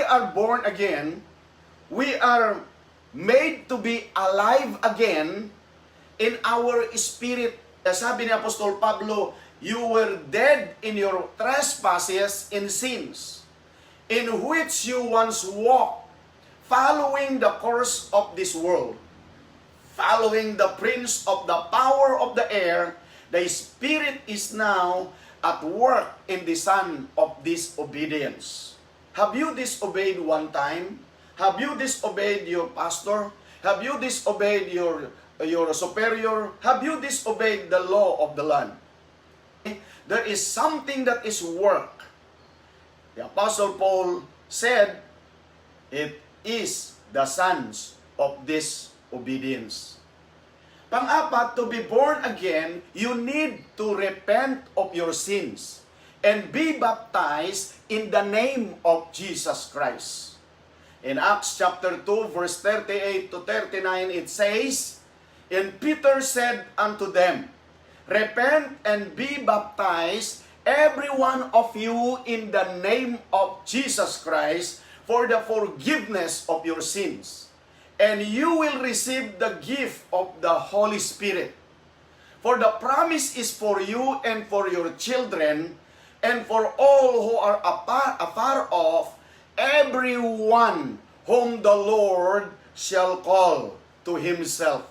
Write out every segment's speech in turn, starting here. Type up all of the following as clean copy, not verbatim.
are born again, we are made to be alive again in our spirit. Sabi ni Apostol Pablo, you were dead in your trespasses and sins, in which you once walked, following the course of this world, following the prince of the power of the air, the Spirit is now at work in the son of disobedience. Have you disobeyed one time? Have you disobeyed your pastor? Have you disobeyed your superior? Have you disobeyed the law of the land? There is something that is work. The Apostle Paul said, it is the sons of disobedience. Pang-apat, to be born again, you need to repent of your sins and be baptized in the name of Jesus Christ. In Acts chapter 2, verse 38 to 39, it says, and Peter said unto them, repent and be baptized, every one of you, in the name of Jesus Christ, for the forgiveness of your sins, and you will receive the gift of the Holy Spirit. For the promise is for you and for your children, and for all who are afar off, everyone whom the Lord shall call to Himself.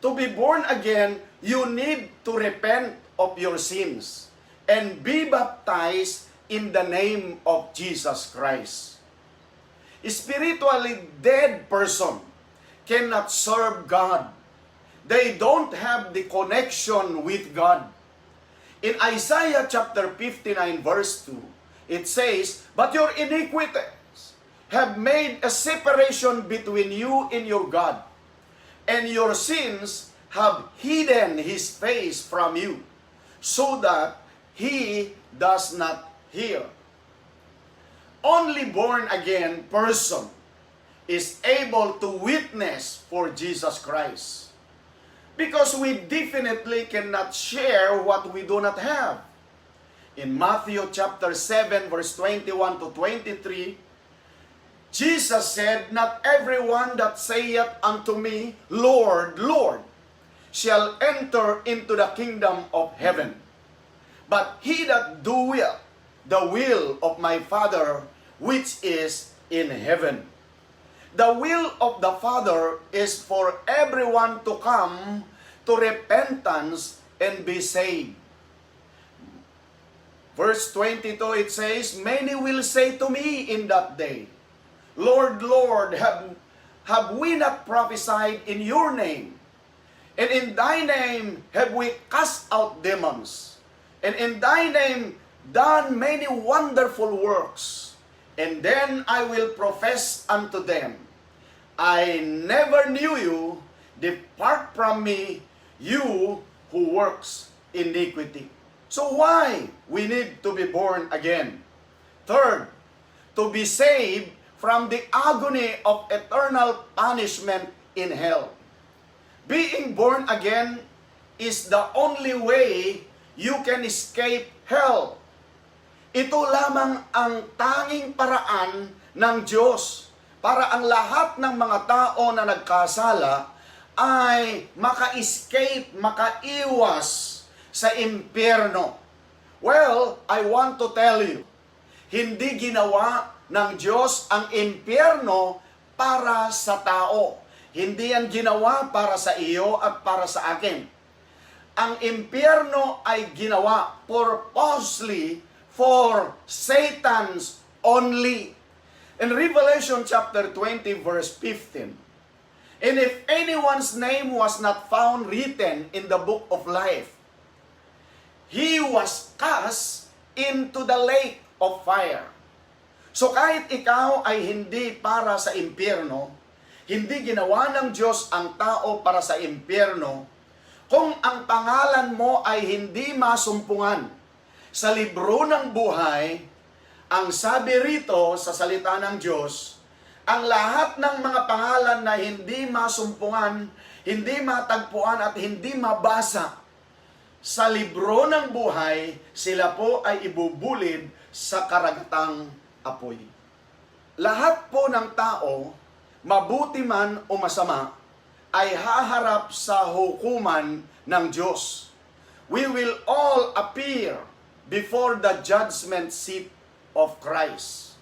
To be born again, you need to repent of your sins and be baptized in the name of Jesus Christ. Spiritually dead person cannot serve God. They don't have the connection with God. In Isaiah chapter 59 verse 2, it says, but your iniquities have made a separation between you and your God, and your sins have hidden His face from you, so that He does not hear. Only born-again person is able to witness for Jesus Christ. Because we definitely cannot share what we do not have. In Matthew chapter 7, verse 21 to 23, Jesus said, not everyone that saith unto me, Lord, Lord, shall enter into the kingdom of heaven, but he that doeth the will of my Father which is in heaven. The will of the Father is for everyone to come to repentance and be saved. Verse 22, it says, many will say to me in that day, Lord, Lord, have we not prophesied in your name? And in thy name have we cast out demons? And in thy name done many wonderful works? And then I will profess unto them, I never knew you, depart from me, you who works iniquity. So why we need to be born again? Third, to be saved from the agony of eternal punishment in hell. Being born again is the only way you can escape hell. Ito lamang ang tanging paraan ng Diyos para ang lahat ng mga tao na nagkasala ay maka-escape, makaiwas sa impyerno. Well, I want to tell you, hindi ginawa ng Diyos ang impyerno para sa tao. Hindi yan ginawa para sa iyo at para sa akin. Ang impyerno ay ginawa purposely for Satan's only. In Revelation chapter 20 verse 15, and if anyone's name was not found written in the book of life, he was cast into the lake of fire. So kahit ikaw ay hindi para sa impyerno, hindi ginawa ng Diyos ang tao para sa impyerno, kung ang pangalan mo ay hindi masumpungan sa libro ng buhay, ang sabi rito sa salita ng Diyos, ang lahat ng mga pangalan na hindi masumpungan, hindi matagpuan at hindi mabasa sa libro ng buhay, sila po ay ibubulid sa karagatang apoy. lahat po ng tao, mabuti man o masama, ay haharap sa hukuman ng Diyos. We will all appear before the judgment seat of Christ.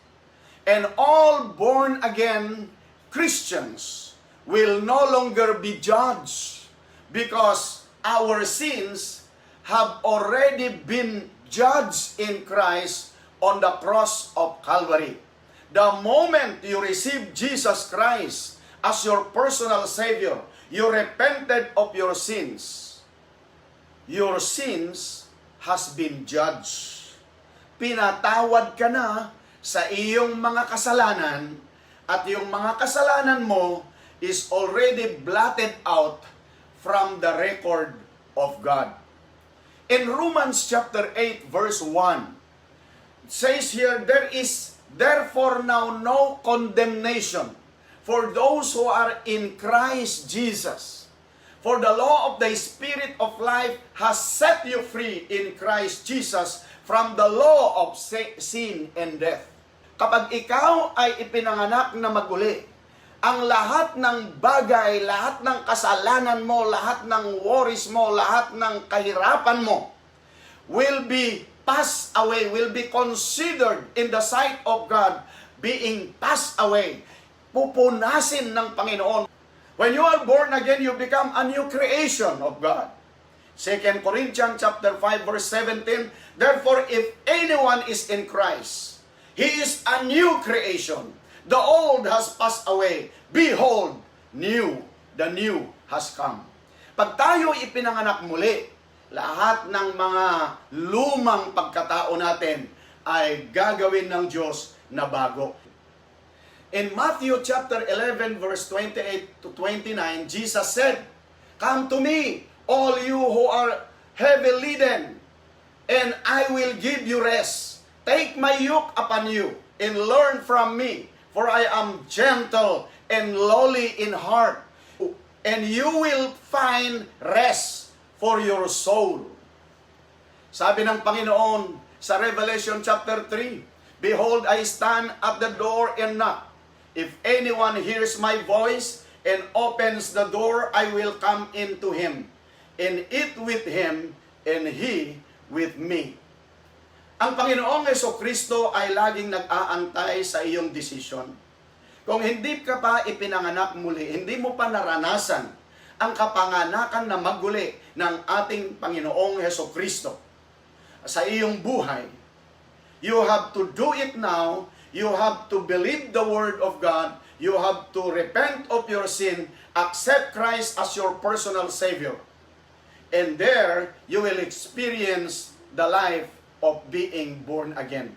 And all born-again Christians will no longer be judged because our sins have already been judged in Christ on the cross of Calvary. The moment you receive Jesus Christ as your personal Savior, you repented of your sins has been judged. Pinatawad ka na sa iyong mga kasalanan at yung mga kasalanan mo is already blotted out from the record of God. In Romans chapter 8 verse 1, it says here, there is therefore now no condemnation for those who are in Christ Jesus. For the law of the Spirit of life has set you free in Christ Jesus from the law of sin and death. Kapag ikaw ay ipinanganak na maguli, ang lahat ng bagay, lahat ng kasalanan mo, lahat ng worries mo, lahat ng kahirapan mo will be passed away, will be considered in the sight of God being passed away. Pupunasin ng Panginoon. When you are born again, you become a new creation of God. 2 Corinthians chapter 5 verse 17, therefore if anyone is in Christ, he is a new creation. The old has passed away. Behold, the new has come. Pag tayo ipinanganak muli, lahat ng mga lumang pagkatao natin ay gagawin ng Diyos na bago. In Matthew chapter 11 verse 28 to 29, Jesus said, come to me, all you who are heavy laden, and I will give you rest. Take my yoke upon you, and learn from me, for I am gentle and lowly in heart, and you will find rest for your soul. Sabi ng Panginoon sa Revelation chapter 3, behold, I stand at the door and knock. If anyone hears my voice and opens the door, I will come into him, and eat with him, and he with me. Ang Panginoong Jesucristo ay laging nag-aantay sa iyong desisyon. Kung hindi ka pa ipinanganak muli, hindi mo pa naranasan ang kapanganakan na maguli ng ating Panginoong Jesucristo sa iyong buhay, you have to do it now. You have to believe the Word of God. You have to repent of your sin, accept Christ as your personal Savior. And there, you will experience the life of being born again.